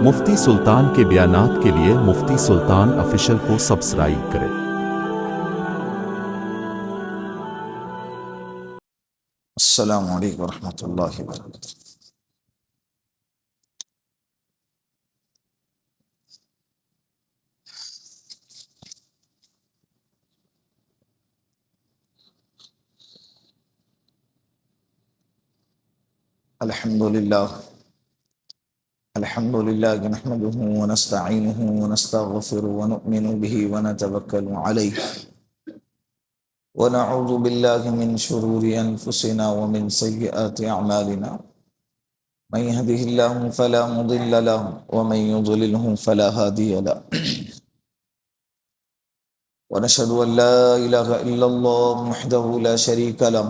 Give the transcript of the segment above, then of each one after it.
مفتی سلطان کے بیانات کے لیے مفتی سلطان آفیشل کو سبسکرائب کریں۔ السلام علیکم ورحمۃ اللہ وبرکاتہ۔ الحمد للہ نحمده ونستعینه ونستغفره ونؤمن به ونتوکل علیہ ونعوذ باللہ من شرور انفسنا ومن سیئات اعمالنا من يهده الله فلا مضل له ومن يضلله فلا هادي له ونشهد ان لا اله الا الله وحده لا شريك له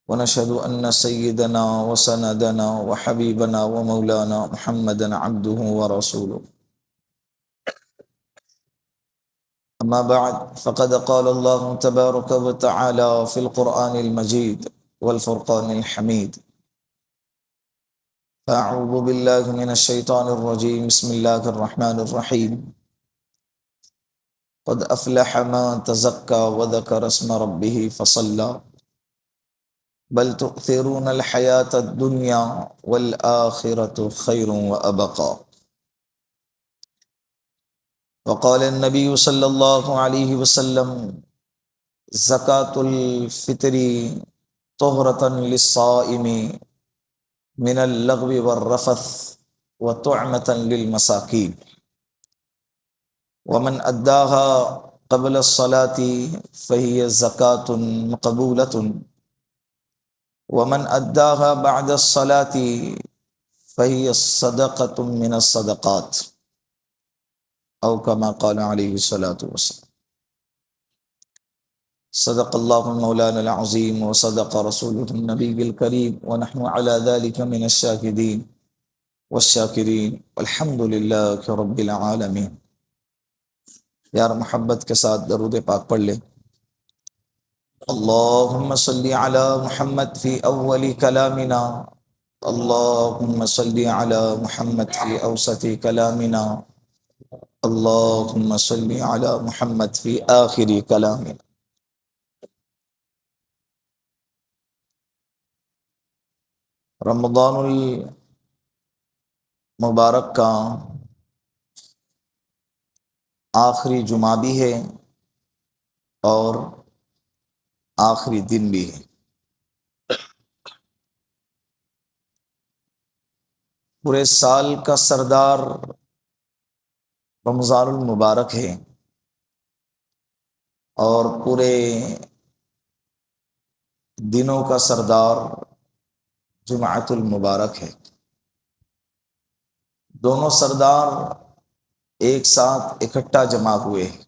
ونشهد أن سيدنا وسندنا وحبيبنا ومولانا محمدا عبده ورسوله، أما بعد فقد قال الله تبارك وتعالى في القرآن المجيد والفرقان الحميد، فأعوذ بالله من الشيطان الرجيم، بسم الله الرحمن الرحيم، قد أفلح من تزكى وذكر اسم ربه فصلى بل تؤثرون الحياة الدنيا والآخرة خير وأبقى، وقال النبي صلى الله عليه وسلم زكاة الفطر طهرة للصائم من اللغو والرفث وطعمة للمساكين، ومن أداها قبل الصلاة فهي زكاة مقبولة، ومن أداها بعد الصلاة فهي صدقة من الصدقات، أو كما قال عليه الصلاة والسلام۔ صدق الله مولانا العظيم وصدق رسوله النبي الكريم، ونحن على ذلك من الشاهدين والشاكرين، والحمد لله رب العالمين۔ یار محبت کے ساتھ درود پاک پڑھ لے۔ اللهم صل على محمد في أول كلامنا، اللهم صل على محمد في أوسط كلامنا، اللهم صل على محمد في آخر كلامنا۔ رمضان المبارک کا آخری جمعہ بھی ہے اور آخری دن بھی ہے۔ پورے سال کا سردار رمضان المبارک ہے اور پورے دنوں کا سردار جمعۃ المبارک ہے۔ دونوں سردار ایک ساتھ اکٹھا جمع ہوئے ہیں۔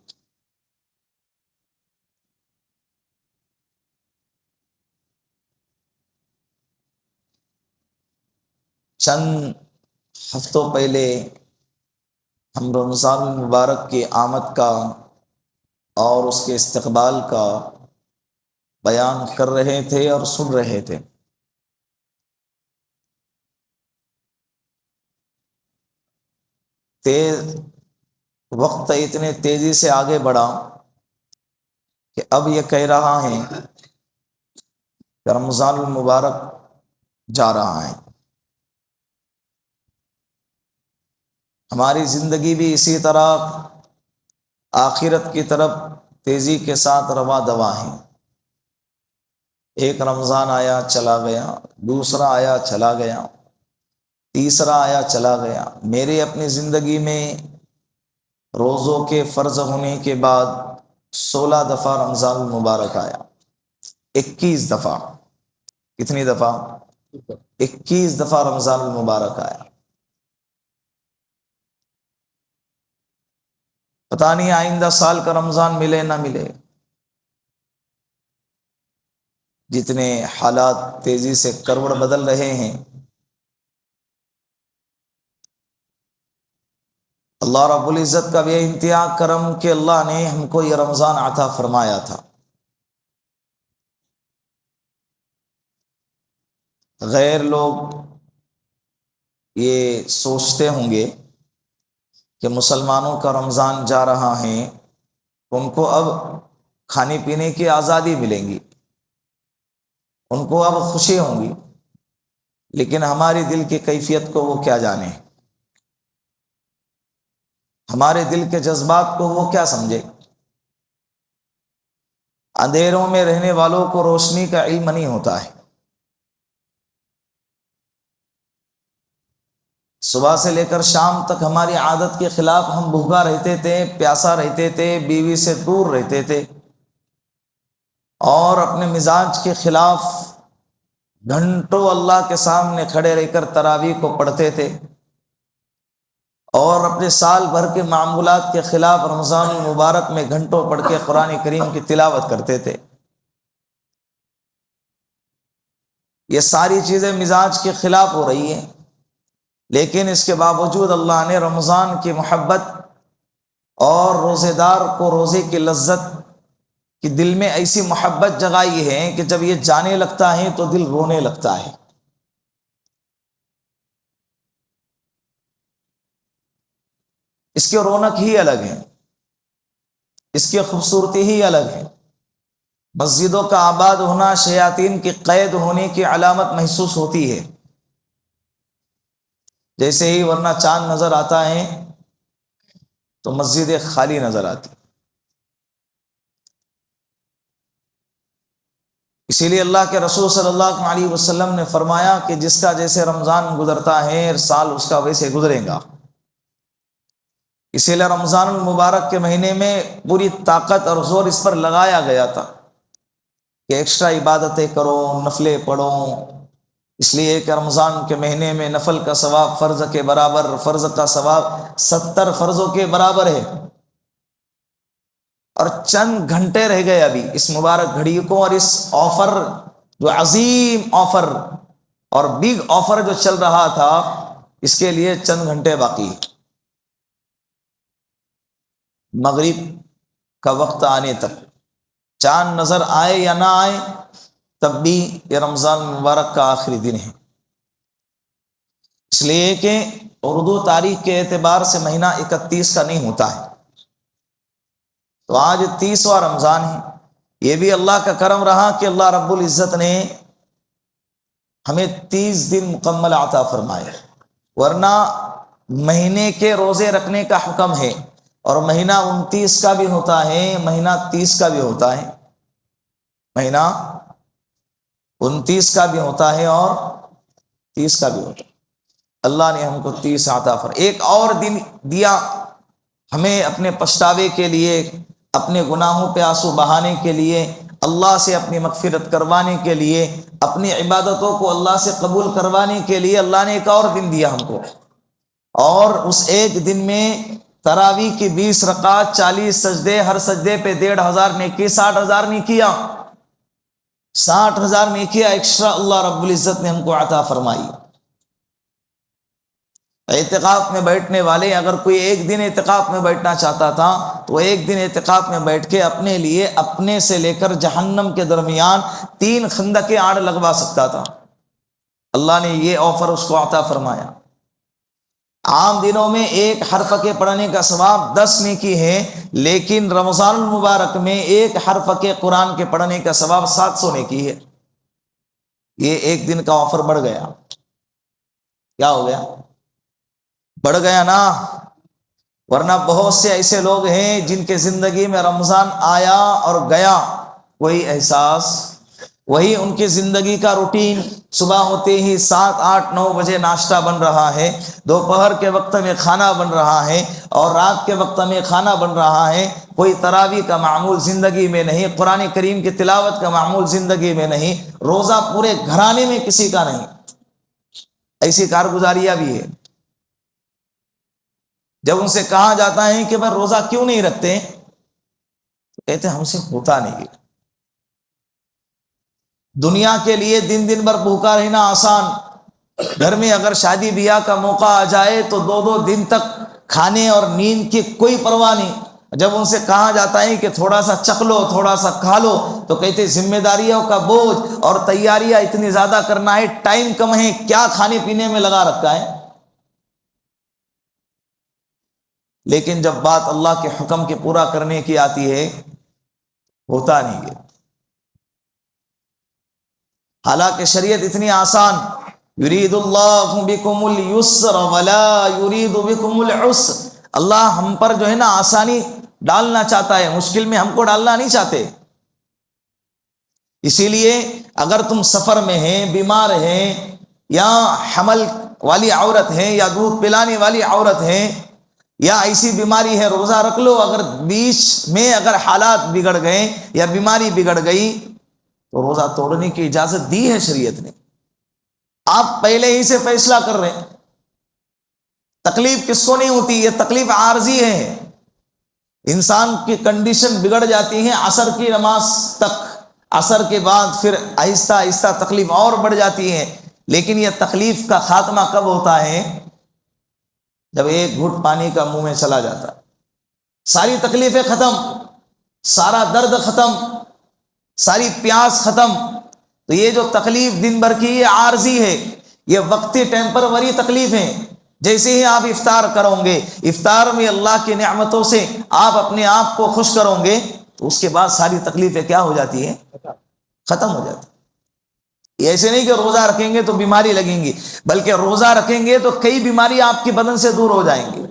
چند ہفتوں پہلے ہم رمضان المبارک کی آمد کا اور اس کے استقبال کا بیان کر رہے تھے اور سن رہے تھے۔ وقت اتنے تیزی سے آگے بڑھا کہ اب یہ کہہ رہا ہے کہ رمضان المبارک جا رہا ہے۔ ہماری زندگی بھی اسی طرح آخرت کی طرف تیزی کے ساتھ رواں دواں ہے۔ ایک رمضان آیا چلا گیا، دوسرا آیا چلا گیا، تیسرا آیا چلا گیا۔ میری اپنی زندگی میں روزوں کے فرض ہونے کے بعد 16 دفعہ رمضان المبارک آیا۔ 21 دفعہ۔ کتنی دفعہ؟ 21 دفعہ رمضان المبارک آیا۔ پتہ نہیں آئندہ سال کا رمضان ملے نہ ملے۔ جتنے حالات تیزی سے کروڑ بدل رہے ہیں، اللہ رب العزت کا بے انتہا کرم کہ اللہ نے ہم کو یہ رمضان عطا فرمایا تھا۔ غیر لوگ یہ سوچتے ہوں گے کہ مسلمانوں کا رمضان جا رہا ہے، ان کو اب کھانے پینے کی آزادی ملیں گی، ان کو اب خوشی ہوں گی، لیکن ہمارے دل کی کیفیت کو وہ کیا جانے، ہمارے دل کے جذبات کو وہ کیا سمجھے۔ اندھیروں میں رہنے والوں کو روشنی کا علم نہیں ہوتا ہے۔ صبح سے لے کر شام تک ہماری عادت کے خلاف ہم بھوکا رہتے تھے، پیاسا رہتے تھے، بیوی سے دور رہتے تھے، اور اپنے مزاج کے خلاف گھنٹوں اللہ کے سامنے کھڑے رہ کر تراویح کو پڑھتے تھے، اور اپنے سال بھر کے معمولات کے خلاف رمضان المبارک میں گھنٹوں پڑھ کے قرآن کریم کی تلاوت کرتے تھے۔ یہ ساری چیزیں مزاج کے خلاف ہو رہی ہیں، لیکن اس کے باوجود اللہ نے رمضان کی محبت اور روزے دار کو روزے کی لذت کی دل میں ایسی محبت جگائی ہے کہ جب یہ جانے لگتا ہے تو دل رونے لگتا ہے۔ اس کی رونق ہی الگ ہے، اس کی خوبصورتی ہی الگ ہے۔ مسجدوں کا آباد ہونا شیاطین کی قید ہونے کی علامت محسوس ہوتی ہے۔ جیسے ہی ورنہ چاند نظر آتا ہے تو مسجدیں خالی نظر آتی۔ اسی لیے اللہ کے رسول صلی اللہ علیہ وسلم نے فرمایا کہ جس کا جیسے رمضان گزرتا ہے سال اس کا ویسے گزرے گا۔ اسی لیے رمضان المبارک کے مہینے میں پوری طاقت اور زور اس پر لگایا گیا تھا کہ ایکسٹرا عبادتیں کرو، نفلیں پڑھو، اس لیے کہ رمضان کے مہینے میں نفل کا ثواب فرض کے برابر، فرض کا ثواب 70 فرضوں کے برابر ہے۔ اور چند گھنٹے رہ گئے ابھی اس مبارک گھڑی کو، اور اس آفر جو عظیم آفر اور بگ آفر جو چل رہا تھا اس کے لیے چند گھنٹے باقی۔ مغرب کا وقت آنے تک چاند نظر آئے یا نہ آئے تب بھی یہ رمضان مبارک کا آخری دن ہے، اس لیے کہ اردو تاریخ کے اعتبار سے مہینہ 31 کا نہیں ہوتا ہے، تو آج 30واں رمضان ہے۔ یہ بھی اللہ کا کرم رہا کہ اللہ رب العزت نے ہمیں 30 دن مکمل عطا فرمائے، ورنہ مہینے کے روزے رکھنے کا حکم ہے، اور مہینہ 29 کا بھی ہوتا ہے، مہینہ 30 کا بھی ہوتا ہے، مہینہ 29 کا بھی ہوتا ہے اور 30 کا بھی ہوتا ہے۔ اللہ نے ہم کو 30 عطا فرمایا۔ ایک اور دن دیا ہمیں اپنے پچھتاوے کے لیے، اپنے گناہوں پہ آنسو بہانے کے لیے، اللہ سے اپنی مغفرت کروانے کے لیے، اپنی عبادتوں کو اللہ سے قبول کروانے کے لیے اللہ نے ایک اور دن دیا ہم کو، اور اس ایک دن میں تراویح کی 20 رکعات، 40 سجدے، ہر سجدے پہ 1500 نیکی، 60,000 نیکیاں، 60,000 نیکیاں ایکسٹرا اللہ رب العزت نے ہم کو عطا فرمائی۔ اعتکاف میں بیٹھنے والے اگر کوئی ایک دن اعتکاف میں بیٹھنا چاہتا تھا تو ایک دن اعتکاف میں بیٹھ کے اپنے لیے اپنے سے لے کر جہنم کے درمیان 3 خندقیں آڑ لگوا سکتا تھا۔ اللہ نے یہ آفر اس کو عطا فرمایا۔ عام دنوں میں ایک حرف کے پڑھنے کا ثواب 10 نیکی ہے، لیکن رمضان المبارک میں ایک حرف کے قرآن کے پڑھنے کا ثواب 700 نیکی ہے۔ یہ ایک دن کا آفر بڑھ گیا۔ کیا ہو گیا؟ بڑھ گیا نا، ورنہ بہت سے ایسے لوگ ہیں جن کے زندگی میں رمضان آیا اور گیا کوئی احساس، وہی ان کی زندگی کا روٹین، صبح ہوتے ہی 7، 8، 9 بجے ناشتہ بن رہا ہے، دوپہر کے وقت میں کھانا بن رہا ہے، اور رات کے وقت میں کھانا بن رہا ہے۔ کوئی تراویح کا معمول زندگی میں نہیں، قرآن کریم کی تلاوت کا معمول زندگی میں نہیں، روزہ پورے گھرانے میں کسی کا نہیں۔ ایسی کارگزاریاں بھی ہے۔ جب ان سے کہا جاتا ہے کہ بھائی روزہ کیوں نہیں رکھتے، تو کہتے ہم سے ہوتا نہیں۔ دنیا کے لیے دن دن بھر بھوکا رہنا آسان، گھر میں اگر شادی بیاہ کا موقع آ جائے تو 2 دن تک کھانے اور نیند کی کوئی پرواہ نہیں۔ جب ان سے کہا جاتا ہے کہ تھوڑا سا چکھ لو، تھوڑا سا کھا لو، تو کہتے ذمہ داریوں کا بوجھ اور تیاریاں اتنی زیادہ کرنا ہے، ٹائم کم ہے، کیا کھانے پینے میں لگا رکھا ہے۔ لیکن جب بات اللہ کے حکم کے پورا کرنے کی آتی ہے ہوتا نہیں ہے. حالانکہ شریعت اتنی آسان، یرید اللہ بکم اليسر ولا یرید بکم العسر، اللہ ہم پر جو ہے نا آسانی ڈالنا چاہتا ہے، مشکل میں ہم کو ڈالنا نہیں چاہتے. اسی لیے اگر تم سفر میں ہیں، بیمار ہیں، یا حمل والی عورت ہیں، یا دودھ پلانے والی عورت ہیں، یا ایسی بیماری ہے، روزہ رکھ لو. اگر بیچ میں اگر حالات بگڑ گئے یا بیماری بگڑ گئی تو روزہ توڑنے کی اجازت دی ہے شریعت نے. آپ پہلے ہی سے فیصلہ کر رہے ہیں. تکلیف کس کو نہیں ہوتی؟ یہ تکلیف عارضی ہے. انسان کی کنڈیشن بگڑ جاتی ہے عصر کی نماز تک، عصر کے بعد پھر آہستہ آہستہ تکلیف اور بڑھ جاتی ہے. لیکن یہ تکلیف کا خاتمہ کب ہوتا ہے؟ جب ایک گھٹ پانی کا منہ میں چلا جاتا، ساری تکلیفیں ختم، سارا درد ختم، ساری پیاس ختم. تو یہ جو تکلیف دن بھر کی یہ عارضی ہے، یہ وقتی ٹیمپروری تکلیف ہیں. جیسے ہی آپ افطار کرو گے، افطار میں اللہ کی نعمتوں سے آپ اپنے آپ کو خوش کرو گے، تو اس کے بعد ساری تکلیفیں کیا ہو جاتی ہیں؟ ختم ہو جاتی. ایسے نہیں کہ روزہ رکھیں گے تو بیماری لگیں گی، بلکہ روزہ رکھیں گے تو کئی بیماری آپ کے بدن سے دور ہو جائیں گی.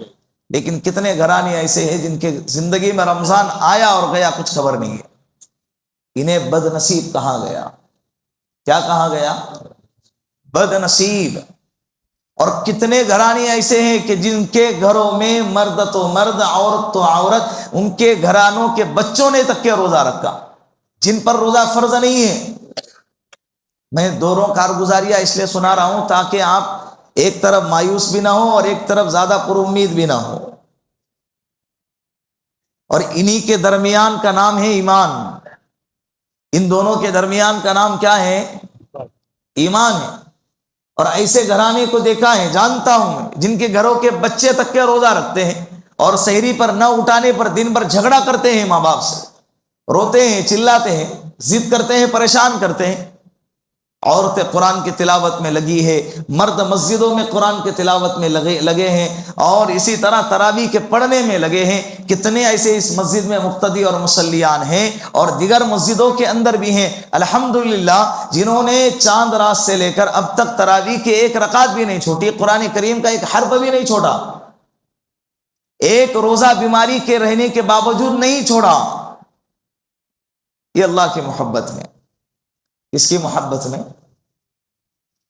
لیکن کتنے گھرانے ایسے ہیں جن کے زندگی میں رمضان آیا اور گیا کچھ خبر نہیں ہے. انہیں بد نصیب کہا گیا. کیا کہا گیا؟ بد نصیب. اور کتنے گھرانے ایسے ہیں کہ جن کے گھروں میں مرد تو مرد، عورت تو عورت، ان کے گھرانوں کے بچوں نے تک کے روزہ رکھا، جن پر روزہ فرض نہیں ہے. میں دوروں کارگزاریاں اس لیے سنا رہا ہوں تاکہ آپ ایک طرف مایوس بھی نہ ہو اور ایک طرف زیادہ پر امید بھی نہ ہو. اور انہی کے درمیان کا نام ہے ایمان. ان دونوں کے درمیان کا نام کیا ہے؟ ایمان ہے. اور ایسے گھرانے کو دیکھا ہے، جانتا ہوں میں، جن کے گھروں کے بچے تک کے روزہ رکھتے ہیں اور سحری پر نہ اٹھانے پر دن بھر جھگڑا کرتے ہیں ماں باپ سے، روتے ہیں، چلاتے ہیں، ضد کرتے ہیں، پریشان کرتے ہیں. عورتیں قرآن کی تلاوت میں لگی ہے، مرد مسجدوں میں قرآن کی تلاوت میں لگے ہیں، اور اسی طرح تراویح کے پڑھنے میں لگے ہیں. کتنے ایسے اس مسجد میں مقتدی اور مصلیان ہیں اور دیگر مسجدوں کے اندر بھی ہیں الحمدللہ، جنہوں نے چاند رات سے لے کر اب تک تراویح کے ایک رکعت بھی نہیں چھوٹی، قرآن کریم کا ایک حرف بھی نہیں چھوڑا، ایک روزہ بیماری کے رہنے کے باوجود نہیں چھوڑا. یہ اللہ کی محبت میں. اس کی محبت میں؟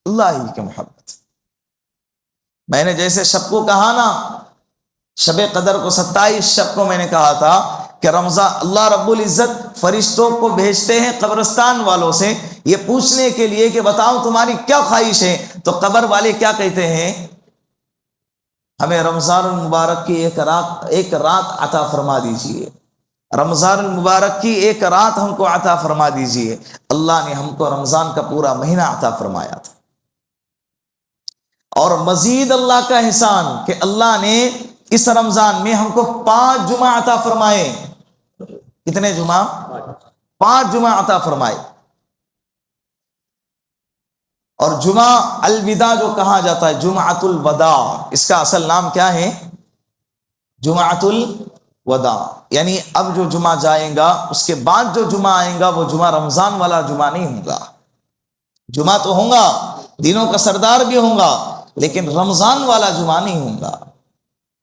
اللہ ہی کی محبت. میں نے جیسے شب کو کہا نا، شب قدر کو 27 شب کو میں نے کہا تھا کہ رمضان اللہ رب العزت فرشتوں کو بھیجتے ہیں قبرستان والوں سے یہ پوچھنے کے لیے کہ بتاؤ تمہاری کیا خواہش ہے. تو قبر والے کیا کہتے ہیں؟ ہمیں رمضان المبارک کی ایک رات عطا فرما دیجیے، رمضان المبارک کی ایک رات ہم کو عطا فرما دیجیے. اللہ نے ہم کو رمضان کا پورا مہینہ عطا فرمایا تھا. اور مزید اللہ کا احسان کہ اللہ نے اس رمضان میں ہم کو 5 جمعہ عطا فرمائے. کتنے جمعہ؟ 5 جمعہ عطا فرمائے. اور جمعہ الوداع جو کہا جاتا ہے، جمعۃ الوداع، اس کا اصل نام کیا ہے؟ جمعۃ الوداع. یعنی اب جو جمعہ جائیں گا اس کے بعد جو جمعہ آئیں گا وہ جمعہ رمضان والا جمعہ نہیں ہوگا. جمعہ تو ہوگا، دینوں کا سردار بھی ہوگا، لیکن رمضان والا جمعہ نہیں ہوگا.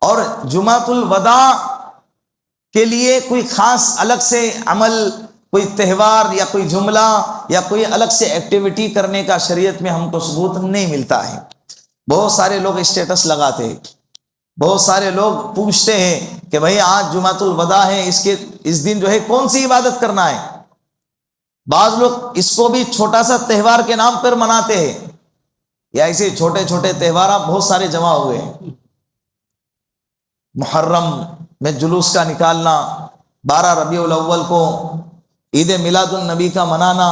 اور جمعۃ الوداع کے لیے کوئی خاص الگ سے عمل، کوئی تہوار یا کوئی جملہ یا کوئی الگ سے ایکٹیویٹی کرنے کا شریعت میں ہم کو ثبوت نہیں ملتا ہے. بہت سارے لوگ اسٹیٹس لگاتے ہیں، بہت سارے لوگ پوچھتے ہیں کہ بھئی آج جمعۃ الوداع ہے، اس دن جو ہے کون سی عبادت کرنا ہے. بعض لوگ اس کو بھی چھوٹا سا تہوار کے نام پر مناتے ہیں، یا ایسے چھوٹے چھوٹے تہوار بہت سارے جمع ہوئے ہیں. محرم میں جلوس کا نکالنا، 12 ربیع الاول کو عید میلاد النبی کا منانا،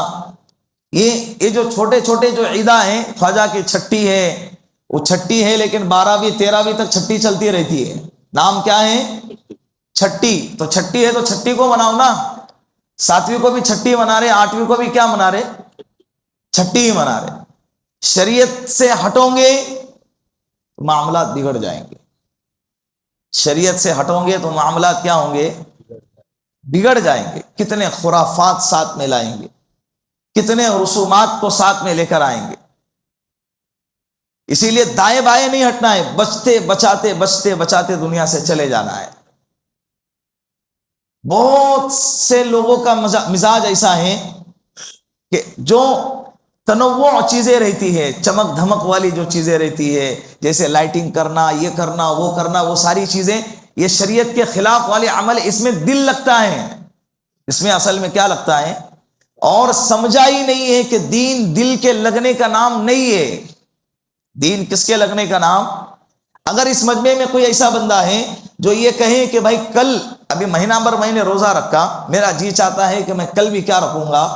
یہ جو چھوٹے چھوٹے جو عیداں ہیں، خواجہ کی چھٹی ہے، وہ چھٹی ہے لیکن 12ویں 13ویں تک چھٹی چلتی رہتی ہے. نام کیا ہے؟ چھٹی. تو چھٹی ہے تو چھٹی کو مناؤ نا. 7ویں کو بھی چھٹی منا رہے، 8ویں کو بھی کیا منا رہے؟ چھٹی ہی منا رہے. شریعت سے ہٹوں گے تو معاملات بگڑ جائیں گے. شریعت سے ہٹوں گے تو معاملات کیا ہوں گے؟ بگڑ جائیں گے. کتنے خرافات ساتھ میں لائیں گے، کتنے رسومات کو ساتھ میں لے کر آئیں گے. اسی لیے دائیں بائیں نہیں ہٹنا ہے، بچتے بچاتے دنیا سے چلے جانا ہے. بہت سے لوگوں کا مزاج ایسا ہے کہ جو تنوع چیزیں رہتی ہے، چمک دھمک والی جو چیزیں رہتی ہے، جیسے لائٹنگ کرنا، یہ کرنا، وہ ساری چیزیں، یہ شریعت کے خلاف والے عمل، اس میں دل لگتا ہے. اس میں اصل میں کیا لگتا ہے؟ اور سمجھا ہی نہیں ہے کہ دین دل کے لگنے کا نام نہیں ہے. دین کس کے لگنے کا نام؟ اگر اس مجمع میں کوئی ایسا بندہ ہے جو یہ کہے کہ بھائی کل، ابھی مہینہ بھر میں نے روزہ رکھا، میرا جی چاہتا ہے کہ میں کل بھی کیا رکھوں گا؟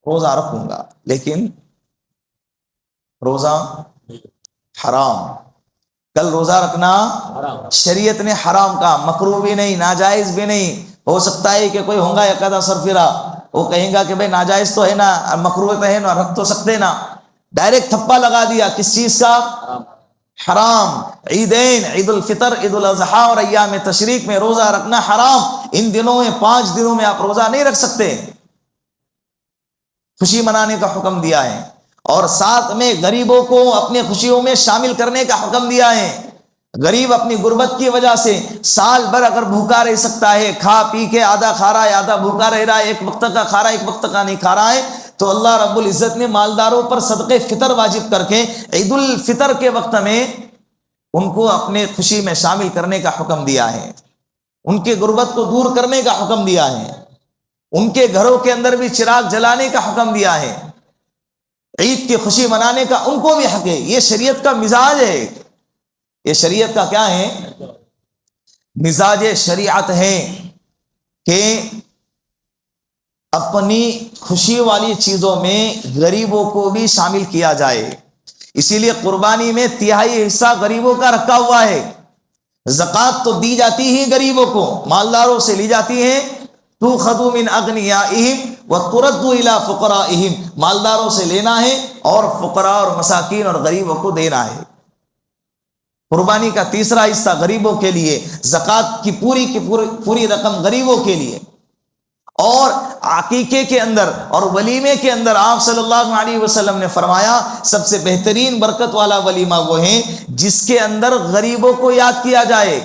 روزہ رکھوں گا، لیکن روزہ حرام. کل روزہ رکھنا شریعت نے حرام کہا، مکروہ بھی نہیں، ناجائز بھی نہیں. ہو سکتا ہے کہ کوئی ہوگا ایک آدھا سرفرا، وہ کہیں گا کہ بھائی ناجائز تو ہے نا، مکروہ تو ہے نا، رکھ تو سکتے نا. ڈائریکٹ تھپا لگا دیا کس چیز کا؟ حرام. عیدین، عید الفطر، عید الاضحیٰ اور ایام تشریق میں روزہ رکھنا حرام. ان دنوں میں 5 دنوں میں آپ روزہ نہیں رکھ سکتے. خوشی منانے کا حکم دیا ہے، اور ساتھ میں غریبوں کو اپنے خوشیوں میں شامل کرنے کا حکم دیا ہے. غریب اپنی غربت کی وجہ سے سال بھر اگر بھوکا رہ سکتا ہے، کھا پی کے آدھا کھا رہا ہے، آدھا بھوکا رہ رہا ہے، ایک وقت کا کھا رہا ہے، ایک وقت کا نہیں کھا رہا ہے، تو اللہ رب العزت نے مالداروں پر صدقہ فطر واجب کر کے عید الفطر کے وقت میں ان کو اپنے خوشی میں شامل کرنے کا حکم دیا ہے. ان کے غربت کو دور کرنے کا حکم دیا ہے. ان کے گھروں کے اندر بھی چراغ جلانے کا حکم دیا ہے. عید کی خوشی منانے کا ان کو بھی حق ہے. یہ شریعت کا مزاج ہے. یہ شریعت کا کیا ہے؟ مزاج شریعت ہے کہ اپنی خوشی والی چیزوں میں غریبوں کو بھی شامل کیا جائے. اسی لیے قربانی میں 1/3 حصہ غریبوں کا رکھا ہوا ہے. زکوٰۃ تو دی جاتی ہی غریبوں کو، مالداروں سے لی جاتی ہے. تُؤْخَذُ مِنْ أَغْنِيَائِهِمْ وَتُرَدُّ إِلَىٰ فُقَرَائِهِمْ، مالداروں سے لینا ہے اور فقراء اور مساکین اور غریبوں کو دینا ہے. قربانی کا 3 حصہ غریبوں کے لیے، زکوٰۃ کی پوری رقم غریبوں کے لیے. اور عقیقے کے اندر اور ولیمے کے اندر آپ صلی اللہ علیہ وسلم نے فرمایا سب سے بہترین برکت والا ولیمہ وہ ہے جس کے اندر غریبوں کو یاد کیا جائے.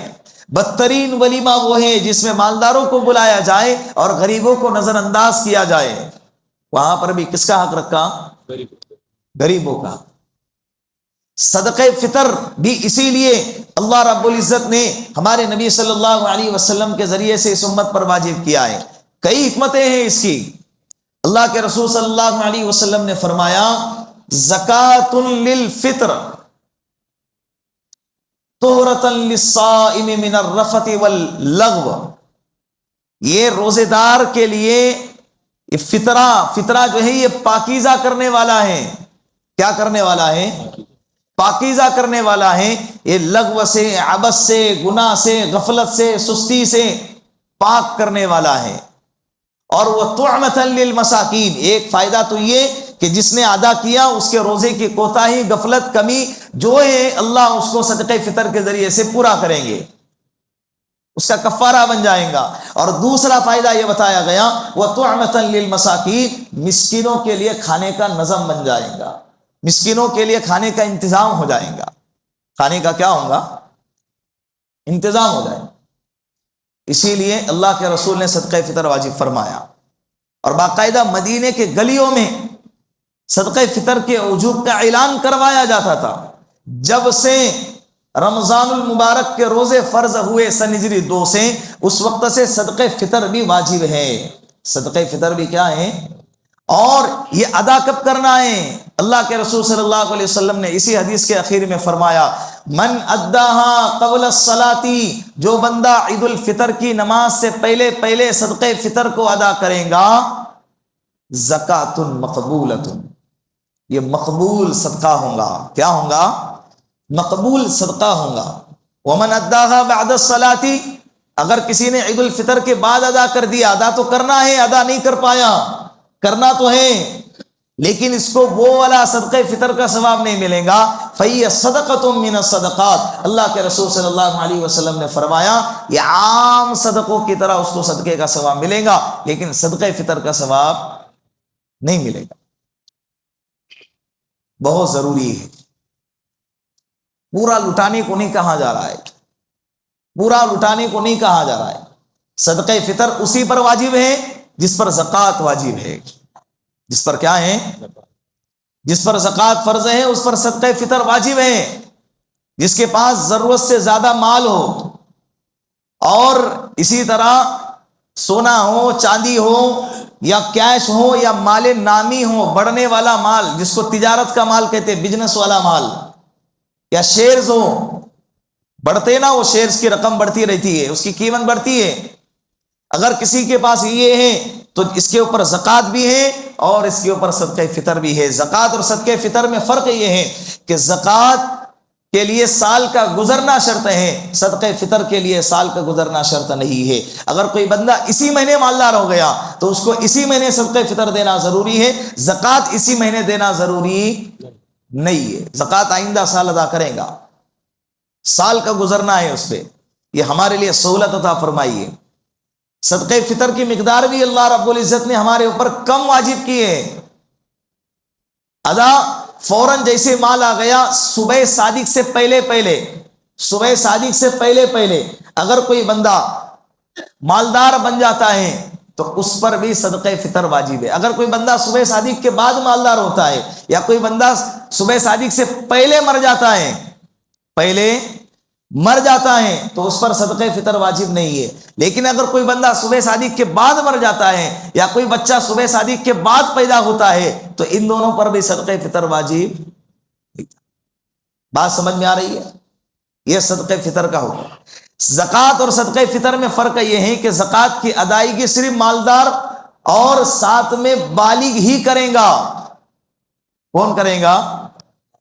بدترین ولیمہ وہ ہے جس میں مالداروں کو بلایا جائے اور غریبوں کو نظر انداز کیا جائے. وہاں پر بھی کس کا حق رکھا؟ غریبوں کا. صدقہ فطر بھی اسی لیے اللہ رب العزت نے ہمارے نبی صلی اللہ علیہ وسلم کے ذریعے سے اس امت پر واجب کیا ہے. کئی حکمتیں ہیں اس کی. اللہ کے رسول صلی اللہ علیہ وسلم نے فرمایا زکاۃ للفطر طہرۃ للصائم من الرفث واللغو. یہ روزے دار کے لیے یہ فطرہ جو ہے یہ پاکیزہ کرنے والا ہے. کیا کرنے والا ہے؟ پاکیزہ کرنے والا ہے. یہ لغو سے، عبث سے، گناہ سے، غفلت سے، سستی سے پاک کرنے والا ہے. اور وہ طعمۃ للمساکین، ایک فائدہ تو یہ کہ جس نے ادا کیا اس کے روزے کی کوتاہی، غفلت، کمی جو ہے اللہ اس کو صدقہ فطر کے ذریعے سے پورا کریں گے، اس کا کفارہ بن جائے گا. اور دوسرا فائدہ یہ بتایا گیا وطعمۃ للمساکین، مسکینوں کے لیے کھانے کا نظم بن جائے گا، مسکینوں کے لیے کھانے کا انتظام ہو جائے گا. کھانے کا کیا ہوگا؟ انتظام ہو جائے گا. اسی لیے اللہ کے رسول نے صدقہ فطر واجب فرمایا اور باقاعدہ مدینے کے گلیوں میں صدقہ فطر کے وجوب کا اعلان کروایا جاتا تھا. جب سے رمضان المبارک کے روزے فرض ہوئے سن ہجری 2 سے، اس وقت سے صدقہ فطر بھی واجب ہے. صدقہ فطر بھی کیا ہے اور یہ ادا کب کرنا ہے؟ اللہ کے رسول صلی اللہ علیہ وسلم نے اسی حدیث کے اخیر میں فرمایا من اداها قبل الصلاۃ، جو بندہ عید الفطر کی نماز سے پہلے صدقہ فطر کو ادا کرے گا، زکاۃ مقبولۃ، یہ مقبول صدقہ ہوگا. کیا ہوگا؟ مقبول صدقہ ہوگا. ومن اداها بعد الصلاۃ، اگر کسی نے عید الفطر کے بعد ادا کر دیا، ادا تو کرنا ہے، ادا نہیں کر پایا، کرنا تو ہے، لیکن اس کو وہ والا صدقہ فطر کا ثواب نہیں ملے گا. فَهِيَ صَدَقَةٌ مِّنَ الصَّدَقَاتِ، اللہ کے رسول صلی اللہ علیہ وسلم نے فرمایا یہ عام صدقوں کی طرح اس کو صدقے کا ثواب ملے گا، لیکن صدقہ فطر کا ثواب نہیں ملے گا. بہت ضروری ہے. پورا لٹانے کو نہیں کہا جا رہا ہے، پورا لٹانے کو نہیں کہا جا رہا ہے. صدقہ فطر اسی پر واجب ہے جس پر زکوٰۃ واجب ہے. جس پر کیا ہے؟ جس پر زکوٰۃ فرض ہے اس پر صدقہ فطر واجب ہے. جس کے پاس ضرورت سے زیادہ مال ہو، اور اسی طرح سونا ہو، چاندی ہو، یا کیش ہو، یا مال نامی ہو، بڑھنے والا مال جس کو تجارت کا مال کہتے ہیں، بزنس والا مال، یا شیئرز ہو، بڑھتے نا، وہ شیئرز کی رقم بڑھتی رہتی ہے، اس کی قیمت بڑھتی ہے. اگر کسی کے پاس یہ ہے تو اس کے اوپر زکوٰۃ بھی ہے اور اس کے اوپر صدقہ فطر بھی ہے. زکوٰۃ اور صدقہ فطر میں فرق یہ ہے کہ زکوٰۃ کے لیے سال کا گزرنا شرط ہے، صدقہ فطر کے لیے سال کا گزرنا شرط نہیں ہے. اگر کوئی بندہ اسی مہینے مالدار ہو گیا تو اس کو اسی مہینے صدقہ فطر دینا ضروری ہے. زکوٰۃ اسی مہینے دینا ضروری نہیں ہے. زکوٰۃ آئندہ سال ادا کرے گا، سال کا گزرنا ہے اس پہ. یہ ہمارے لیے سہولت عطا فرمائی ہے. صدقہ فطر کی مقدار بھی اللہ رب العزت نے ہمارے اوپر کم واجب کی ہے. ادا فوراً جیسے مال آ گیا، صبح صادق سے پہلے پہلے اگر کوئی بندہ مالدار بن جاتا ہے تو اس پر بھی صدقہ فطر واجب ہے. اگر کوئی بندہ صبح صادق کے بعد مالدار ہوتا ہے، یا کوئی بندہ صبح صادق سے پہلے مر جاتا ہے تو اس پر صدقہ فطر واجب نہیں ہے. لیکن اگر کوئی بندہ صبح صادق کے بعد مر جاتا ہے، یا کوئی بچہ صبح صادق کے بعد پیدا ہوتا ہے، تو ان دونوں پر بھی صدقہ فطر واجب. بات سمجھ میں آ رہی ہے؟ یہ صدقہ فطر کا حکم. زکوٰۃ اور صدقہ فطر میں فرق یہ ہے کہ زکوٰۃ کی ادائیگی صرف مالدار اور ساتھ میں بالغ ہی کرے گا. کون کرے گا؟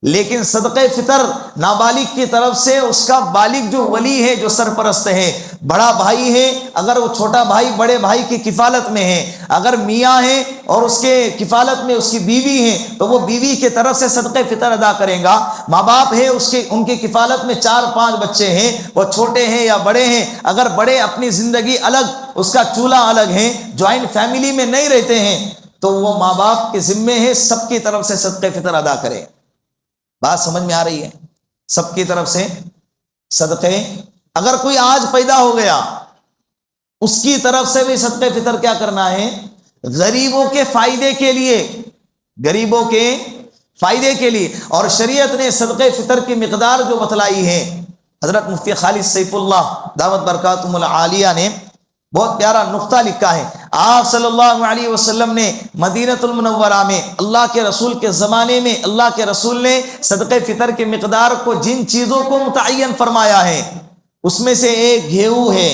لیکن صدقہ فطر نابالغ کی طرف سے اس کا بالغ جو ولی ہے، جو سرپرست ہے، بڑا بھائی ہے، اگر وہ چھوٹا بھائی بڑے بھائی کی کفالت میں ہے، اگر میاں ہے اور اس کے کفالت میں اس کی بیوی ہے تو وہ بیوی کی طرف سے صدقہ فطر ادا کرے گا. ماں باپ ہے ان کی کفالت میں 4-5 بچے ہیں، وہ چھوٹے ہیں یا بڑے ہیں، اگر بڑے اپنی زندگی الگ، اس کا چولہا الگ ہے، جوائنٹ فیملی میں نہیں رہتے ہیں، تو وہ ماں باپ کے ذمے ہے سب کی طرف سے صدقہ فطر ادا کرے. بات سمجھ میں آ رہی ہے؟ سب کی طرف سے صدقے. اگر کوئی آج پیدا ہو گیا، اس کی طرف سے بھی صدقہ فطر کیا کرنا ہے؟ غریبوں کے فائدے کے لیے. اور شریعت نے صدقہ فطر کی مقدار جو بتلائی ہے، حضرت مفتی خالد سیف اللہ دامت برکاتہم العالیہ نے بہت پیارا نقطہ لکھا ہے. آپ صلی اللہ علیہ وسلم نے مدینۃ المنورہ میں اللہ کے رسول کے زمانے میں اللہ کے رسول نے صدقہ فطر کی مقدار کو جن چیزوں کو متعین فرمایا ہے، اس میں سے ایک گیہوں ہے،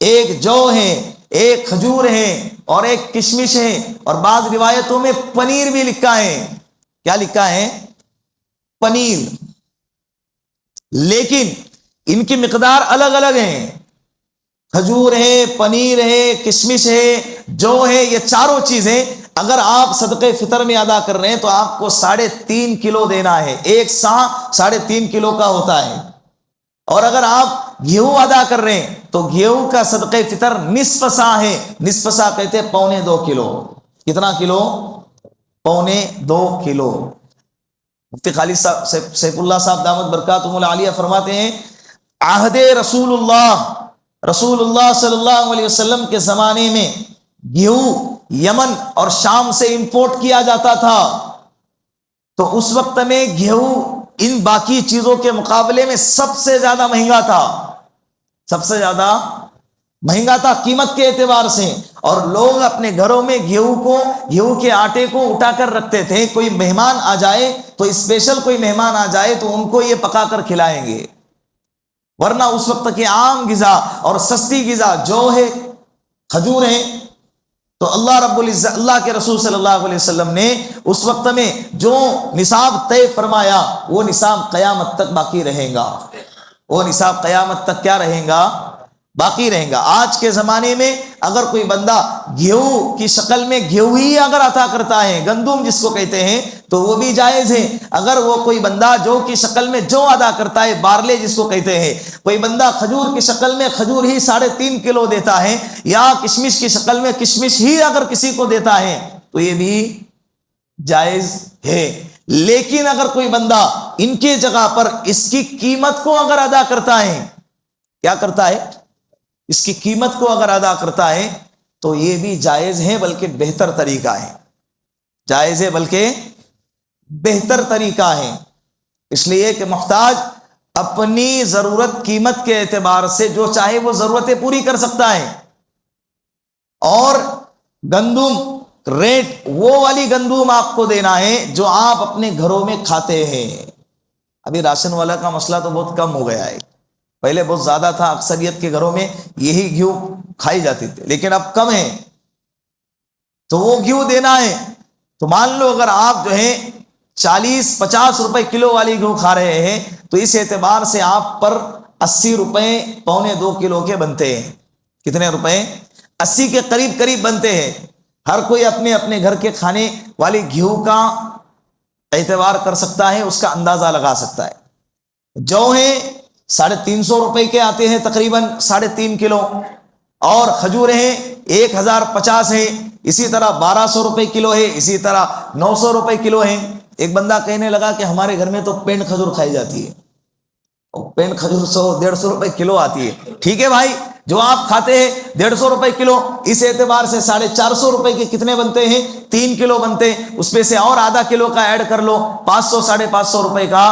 ایک جو ہے، ایک کھجور ہے، اور ایک کشمش ہے، اور بعض روایتوں میں پنیر بھی لکھا ہے. کیا لکھا ہے؟ پنیر. لیکن ان کی مقدار الگ الگ ہیں. کھجور ہے، پنیر ہے، کشمش ہے، جو ہے، یہ چاروں چیزیں اگر آپ صدقہ فطر میں ادا کر رہے ہیں تو آپ کو 3.5 کلو دینا ہے. ایک سا 3.5 کلو کا ہوتا ہے. اور اگر آپ گیہوں ادا کر رہے ہیں تو گیہوں کا صدقہ فطر نصف سا ہے. نصف سا کہتے ہیں 1.25 کلو. کتنا کلو؟ 1.25 کلو. مفتی خالد سیف اللہ صاحب دامت برکاتہم العالیہ فرماتے ہیں، عہد رسول اللہ صلی اللہ علیہ وسلم کے زمانے میں گیہوں یمن اور شام سے امپورٹ کیا جاتا تھا، تو اس وقت میں گیہوں ان باقی چیزوں کے مقابلے میں سب سے زیادہ مہنگا تھا قیمت کے اعتبار سے. اور لوگ اپنے گھروں میں گیہوں کے آٹے کو اٹھا کر رکھتے تھے. کوئی مہمان آ جائے تو اسپیشل کوئی مہمان آ جائے تو ان کو یہ پکا کر کھلائیں گے، ورنہ اس وقت کی عام غذا اور سستی غذا جو ہے کھجور ہے. تو اللہ رب العزت، اللہ کے رسول صلی اللہ علیہ وسلم نے اس وقت میں جو نصاب طے فرمایا وہ نصاب قیامت تک باقی رہے گا. وہ نصاب قیامت تک کیا رہے گا؟ باقی رہیں گا۔ آج کے زمانے میں اگر کوئی بندہ گیہوں کی شکل میں گیہوں ہی اگر عطا کرتا ہے، گندم جس کو کہتے ہیں، تو وہ بھی جائز ہے۔ اگر وہ کوئی بندہ جو کی شکل میں جو ادا کرتا ہے، بارلے جس کو کہتے ہیں، کوئی بندہ کھجور کی شکل میں کھجور ہی 3.5 کلو دیتا ہے، یا کشمش کی شکل میں کشمش ہی اگر کسی کو دیتا ہے تو یہ بھی جائز ہے۔ لیکن اگر کوئی بندہ ان کی جگہ پر اس کی قیمت کو اگر ادا کرتا ہے، کیا کرتا ہے؟ اس کی قیمت کو اگر ادا کرتا ہے تو یہ بھی جائز ہے، بلکہ بہتر طریقہ ہے۔ جائز ہے بلکہ بہتر طریقہ ہے، اس لیے کہ محتاج اپنی ضرورت قیمت کے اعتبار سے جو چاہے وہ ضرورتیں پوری کر سکتا ہے، اور گندم ریٹ وہ والی گندم آپ کو دینا ہے جو آپ اپنے گھروں میں کھاتے ہیں۔ ابھی راشن والا کا مسئلہ تو بہت کم ہو گیا ہے، پہلے بہت زیادہ تھا، اکثریت کے گھروں میں یہی گھیو کھائی جاتی تھی، لیکن اب کم ہے، تو وہ گھیو دینا ہے۔ تو مان لو اگر آپ جو ہے 40-50 روپے کلو والی گھیو کھا رہے ہیں تو اس اعتبار سے آپ پر 80 روپے 1.25 کلو کے بنتے ہیں۔ کتنے روپے؟ 80 کے قریب بنتے ہیں۔ ہر کوئی اپنے اپنے گھر کے کھانے والی گھیو کا اعتبار کر سکتا ہے، اس کا اندازہ لگا سکتا ہے۔ جو ہے 350 روپے کے آتے ہیں تقریباً 3.5 کلو، اور کھجور ہیں 1050 ہیں، اسی طرح 1200 روپے کلو ہے، اسی طرح 900 روپے کلو ہیں۔ ایک بندہ کہنے لگا کہ ہمارے گھر میں تو پینٹ کھجور کھائی جاتی ہے، پینٹ کھجور 100-150 روپے کلو آتی ہے۔ ٹھیک ہے بھائی، جو آپ کھاتے ہیں 150 روپے کلو، اس اعتبار سے 450 روپے کے کتنے بنتے ہیں؟ 3 کلو بنتے ہیں۔ اس میں سے اور آدھا کلو کا ایڈ کر لو، 500-550 روپے کا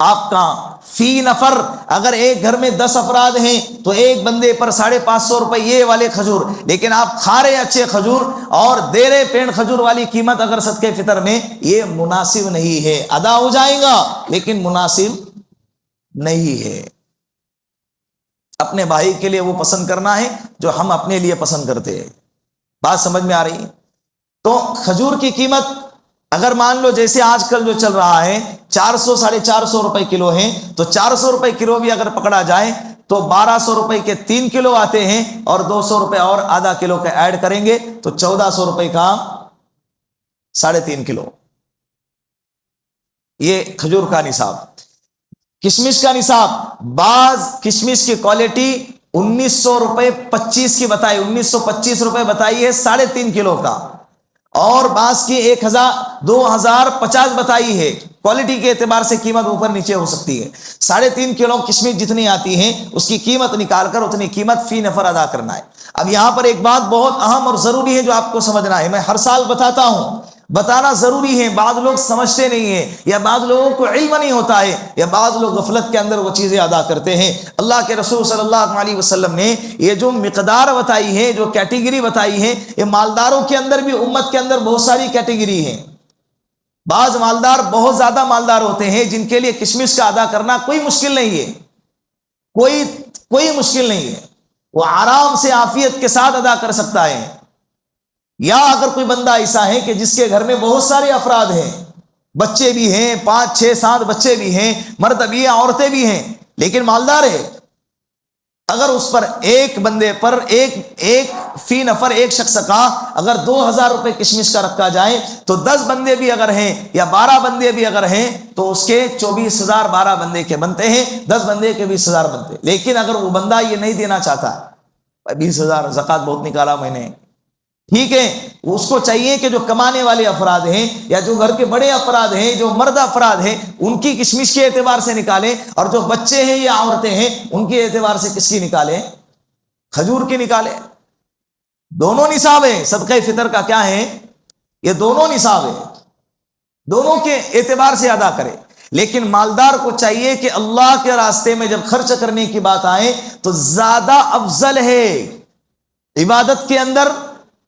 آپ کا فی نفر۔ اگر ایک گھر میں 10 افراد ہیں تو ایک بندے پر 550 روپے یہ والے کھجور، لیکن آپ کھا رہے اچھے کھجور اور دے رہے پینٹ کھجور والی قیمت اگر صدقے فطر میں، یہ مناسب نہیں ہے۔ ادا ہو جائے گا لیکن مناسب نہیں ہے۔ اپنے بھائی کے لیے وہ پسند کرنا ہے جو ہم اپنے لیے پسند کرتے ہیں۔ بات سمجھ میں آ رہی ہے؟ تو کھجور کی قیمت اگر مان لو جیسے آج کل جو چل رہا ہے 400-450 روپے کلو ہے، تو 400 روپے کلو بھی اگر پکڑا جائے تو 1200 روپے کے 3 کلو آتے ہیں، اور 200 روپے اور آدھا کلو کا ایڈ کریں گے تو 1400 روپے کا 3.5 کلو، یہ کھجور کا نصاب۔ کشمش کا نصاب، بعض کشمش کی کوالٹی 1900 روپے 25 کی بتائی، 1925 روپے بتائی ہے 3.5 کلو کا، اور بعض کی 1000-2050 بتائی ہے۔ کوالٹی کے اعتبار سے قیمت اوپر نیچے ہو سکتی ہے۔ 3.5 کلو کشمش جتنی آتی ہیں اس کی قیمت نکال کر اتنی قیمت فی نفر ادا کرنا ہے۔ اب یہاں پر ایک بات بہت اہم اور ضروری ہے جو آپ کو سمجھنا ہے، میں ہر سال بتاتا ہوں، بتانا ضروری ہے، بعض لوگ سمجھتے نہیں ہیں، یا بعض لوگوں کو علم نہیں ہوتا ہے، یا بعض لوگ غفلت کے اندر وہ چیزیں ادا کرتے ہیں۔ اللہ کے رسول صلی اللہ علیہ وسلم نے یہ جو مقدار بتائی ہے، جو کیٹیگری بتائی ہے، یہ مالداروں کے اندر بھی، امت کے اندر بہت ساری کیٹیگری ہیں۔ بعض مالدار بہت زیادہ مالدار ہوتے ہیں جن کے لیے کشمش کا ادا کرنا کوئی مشکل نہیں ہے، کوئی مشکل نہیں ہے، وہ آرام سے عافیت کے ساتھ ادا کر سکتا ہے۔ یا اگر کوئی بندہ ایسا ہے کہ جس کے گھر میں بہت سارے افراد ہیں، بچے بھی ہیں، 5-6-7 بچے بھی ہیں، مرد بھی ہیں، عورتیں بھی ہیں، لیکن مالدار ہے، اگر اس پر ایک بندے پر ایک فی نفر ایک شخص کا اگر 2000 روپے کشمش کا رکھا جائے تو 10 بندے بھی اگر ہیں یا 12 بندے بھی اگر ہیں تو اس کے 24,000 12 بندے کے بنتے ہیں، 10 بندے کے 20,000 بنتے ہیں۔ لیکن اگر وہ بندہ یہ نہیں دینا چاہتا، 20,000 زکوٰۃ بہت نکالا میں نے، ٹھیک ہے، اس کو چاہیے کہ جو کمانے والے افراد ہیں یا جو گھر کے بڑے افراد ہیں، جو مرد افراد ہیں، ان کی کشمش کے اعتبار سے نکالیں، اور جو بچے ہیں یا عورتیں ہیں ان کے اعتبار سے کس کی نکالیں؟ کھجور کی نکالیں۔ دونوں نصاب ہیں، صدقہ فطر کا کیا ہے؟ یہ دونوں نصاب ہیں، دونوں کے اعتبار سے ادا کرے۔ لیکن مالدار کو چاہیے کہ اللہ کے راستے میں جب خرچ کرنے کی بات آئے تو زیادہ افضل ہے عبادت کے اندر،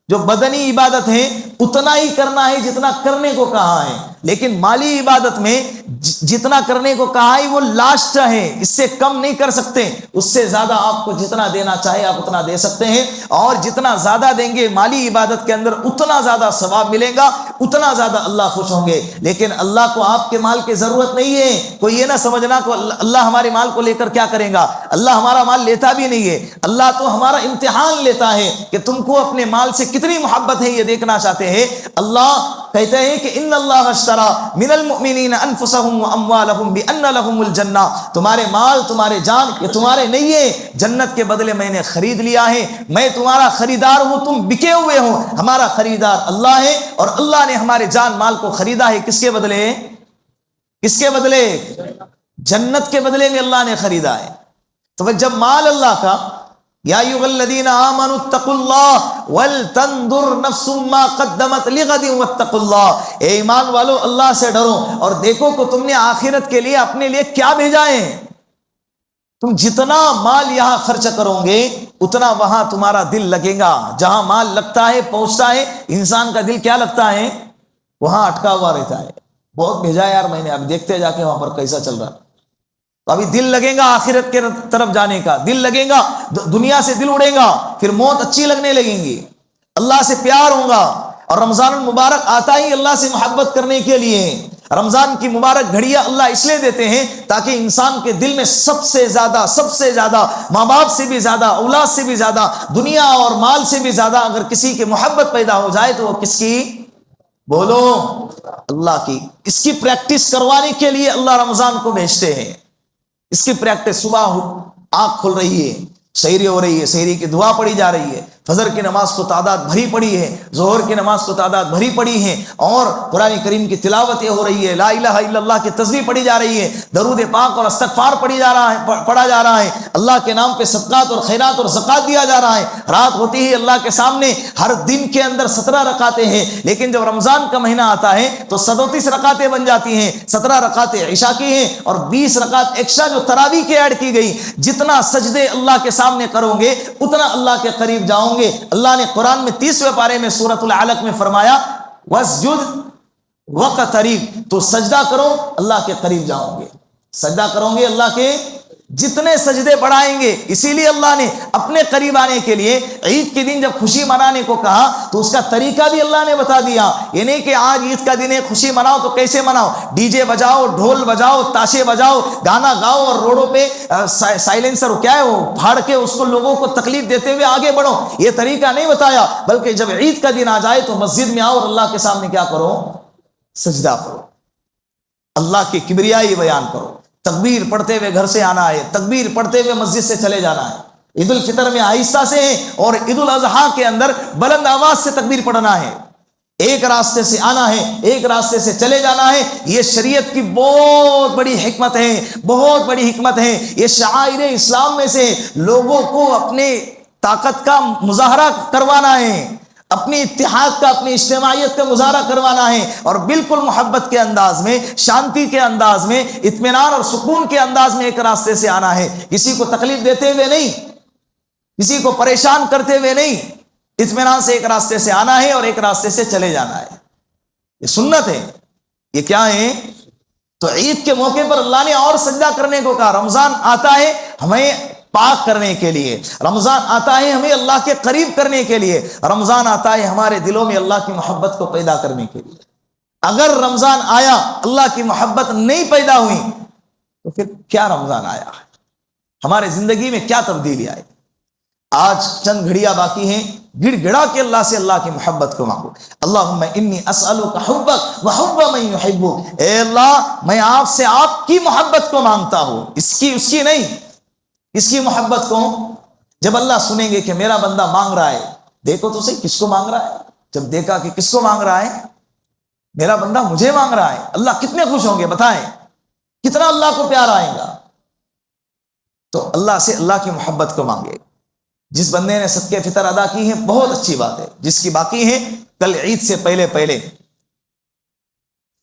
جو بدنی عبادت ہے اتنا ہی کرنا ہے جتنا کرنے کو کہا ہے، لیکن مالی عبادت میں جتنا کرنے کو کہا ہے وہ لاسٹ ہے، اس سے کم نہیں کر سکتے، اس سے زیادہ آپ کو جتنا دینا چاہے آپ اتنا دے سکتے ہیں، اور جتنا زیادہ دیں گے مالی عبادت کے اندر اتنا زیادہ ثواب ملے گا، اتنا زیادہ اللہ خوش ہوں گے۔ لیکن اللہ کو آپ کے مال کی ضرورت نہیں ہے، کوئی یہ نہ سمجھنا کہ اللہ ہمارے مال کو لے کر کیا کرے گا، اللہ ہمارا مال لیتا بھی نہیں ہے، اللہ تو ہمارا امتحان لیتا ہے کہ تم کو اپنے مال سے کتنی محبت ہے یہ دیکھنا چاہتے ہیں۔ اللہ کہتے ہیں کہ ان اللہ اشترى من المؤمنین انفسهم واموالهم بان لهم الجنہ، تمہارے مال تمہارے جان یہ تمہارے نہیں ہے، جنت کے بدلے میں نے خرید لیا ہے، میں تمہارا خریدار ہوں، تم بکے ہوئے ہو، ہمارا خریدار اللہ ہے، اور اللہ نے ہمارے جان مال کو خریدا ہے کس کے بدلے؟ کس کے بدلے؟ جنت کے بدلے میں اللہ نے خریدا ہے۔ تو جب مال اللہ کا، یا ایھا الذین آمنوا اتقوا اللہ ولتنظر نفس ما قدمت لغد واتقوا اللہ، اے ایمان والو اللہ سے ڈرو اور دیکھو کہ تم نے آخرت کے لیے اپنے لیے کیا بھیجا ہے۔ تم جتنا مال یہاں خرچ کرو گے اتنا وہاں تمہارا دل لگے گا، جہاں مال لگتا ہے پہنچتا ہے انسان کا دل کیا لگتا ہے؟ وہاں اٹکا ہوا رہتا ہے۔ بہت بھیجا یار میں نے، اب دیکھتے جا کے وہاں پر کیسا چل رہا، تو ابھی دل لگے گا آخرت کے طرف جانے کا، دل لگے گا، دنیا سے دل اڑے گا، پھر موت اچھی لگنے لگیں گی، اللہ سے پیار ہوگا۔ اور رمضان المبارک آتا ہی اللہ سے محبت کرنے کے لیے، رمضان کی مبارک گھڑیاں اللہ اس لیے دیتے ہیں تاکہ انسان کے دل میں سب سے زیادہ ماں باپ سے بھی زیادہ، اولاد سے بھی زیادہ، دنیا اور مال سے بھی زیادہ اگر کسی کی محبت پیدا ہو جائے تو وہ کس کی؟ بولو، اللہ کی۔ اس کی پریکٹس کروانے کے لیے اللہ رمضان کو بھیجتے ہیں۔ اس کی پریکٹس، صبح آنکھ کھل رہی ہے، سحری ہو رہی ہے، سحری کی دعا پڑھی جا رہی ہے، فجر کی نماز کو تعداد بھری پڑی ہے، ظہر کی نماز کو تعداد بھری پڑی ہے، اور قرآن کریم کی تلاوت ہو رہی ہے، لا الہ الا اللہ کی تسبیح پڑھی جا رہی ہے، درود پاک اور استغفار پڑھا جا رہا ہے، اللہ کے نام پہ صدقات اور خیرات اور زکات دیا جا رہا ہے۔ رات ہوتی ہے اللہ کے سامنے ہر دن کے اندر 17 رکعتیں ہیں، لیکن جب رمضان کا مہینہ آتا ہے تو 37 رکعتیں بن جاتی ہیں، 17 رکعتیں عشاء کی ہیں اور 20 رکعت ایکسٹرا جو تراویح کی ایڈ کی گئی۔ جتنا سجدے اللہ کے سامنے کرو گے اتنا اللہ کے قریب جاؤ گے۔ اللہ نے قرآن میں 30ویں پارے میں سورۃ العلق میں فرمایا واسجد واقترب، تو سجدہ کرو اللہ کے قریب جاؤ گے، سجدہ کرو گے اللہ کے، جتنے سجدے بڑھائیں گے۔ اسی لیے اللہ نے اپنے قریب آنے کے لیے عید کے دن جب خوشی منانے کو کہا تو اس کا طریقہ بھی اللہ نے بتا دیا۔ یہ نہیں کہ آج عید کا دن ہے خوشی مناؤ تو کیسے مناؤ، ڈی جے بجاؤ، ڈھول بجاؤ، تاشے بجاؤ، گانا گاؤ اور روڈوں پہ سائلنسر کیا ہے وہ پھاڑ کے اس کو لوگوں کو تکلیف دیتے ہوئے آگے بڑھو، یہ طریقہ نہیں بتایا، بلکہ جب عید کا دن آ جائے تو مسجد میں آؤ اور اللہ کے سامنے کیا کرو؟ سجدہ کرو، اللہ کی کبریائی بیان کرو۔ تکبیر پڑھتے ہوئے گھر سے آنا ہے، تکبیر پڑھتے ہوئے مسجد سے چلے جانا ہے۔ عید الفطر میں آہستہ سے ہے اور عید الاضحیٰ کے اندر بلند آواز سے تکبیر پڑھنا ہے، ایک راستے سے آنا ہے، ایک راستے سے چلے جانا ہے۔ یہ شریعت کی بہت بڑی حکمت ہے، بہت بڑی حکمت ہے۔ یہ شعائر اسلام میں سے لوگوں کو اپنے طاقت کا مظاہرہ کروانا ہے، اپنی اتحاد کا، اپنی اجتماعیت کا مظاہرہ کروانا ہے، اور بالکل محبت کے انداز میں، شانتی کے انداز میں، اطمینان اور سکون کے انداز میں ایک راستے سے آنا ہے، کسی کو تکلیف دیتے ہوئے نہیں، کسی کو پریشان کرتے ہوئے نہیں، اطمینان سے ایک راستے سے آنا ہے اور ایک راستے سے چلے جانا ہے۔ یہ سنت ہے۔ یہ کیا ہے؟ تو عید کے موقع پر اللہ نے اور سجدہ کرنے کو کہا۔ رمضان آتا ہے ہمیں پاک کرنے کے لیے، رمضان آتا ہے ہمیں اللہ کے قریب کرنے کے لیے، رمضان آتا ہے ہمارے دلوں میں اللہ کی محبت کو پیدا کرنے کے لیے۔ اگر رمضان آیا اللہ کی محبت نہیں پیدا ہوئی تو پھر کیا رمضان آیا؟ ہمارے زندگی میں کیا تبدیلی آئی؟ آج چند گھڑیاں باقی ہیں، گڑ گڑا کے اللہ سے اللہ کی محبت کو مانگو۔ اللہم انی اسألک حبک وحب من یحبک، اے اللہ میں آپ سے آپ کی محبت کو مانگتا ہوں، اس کی نہیں، اس کی محبت کو۔ جب اللہ سنیں گے کہ میرا بندہ مانگ رہا ہے، دیکھو تو صحیح کس کو مانگ رہا ہے، جب دیکھا کہ کس کو مانگ رہا ہے، میرا بندہ مجھے مانگ رہا ہے، اللہ کتنے خوش ہوں گے، بتائیں کتنا اللہ کو پیار آئے گا۔ تو اللہ سے اللہ کی محبت کو مانگے۔ جس بندے نے صدقے فطر ادا کی ہیں بہت اچھی بات ہے، جس کی باقی ہیں کل عید سے پہلے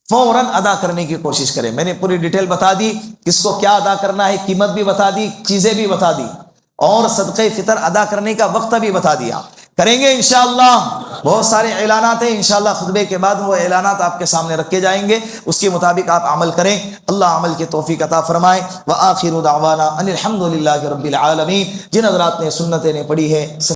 فوراً ادا کرنے کی کوشش کریں۔ میں نے پوری ڈیٹیل بتا دی، کس کو کیا ادا کرنا ہے، قیمت بھی بتا دی، چیزیں بھی بتا دی، اور صدقے فطر ادا کرنے کا وقت بھی بتا دیا۔ کریں گے انشاءاللہ. بہت سارے اعلانات ہیں انشاءاللہ، خطبے کے بعد وہ اعلانات آپ کے سامنے رکھے جائیں گے، اس کے مطابق آپ عمل کریں. اللہ عمل کی توفیق عطا فرمائے. وآخر دعوانا ان الحمد للہ رب العالمین. جن حضرات نے سنتیں پڑھی ہے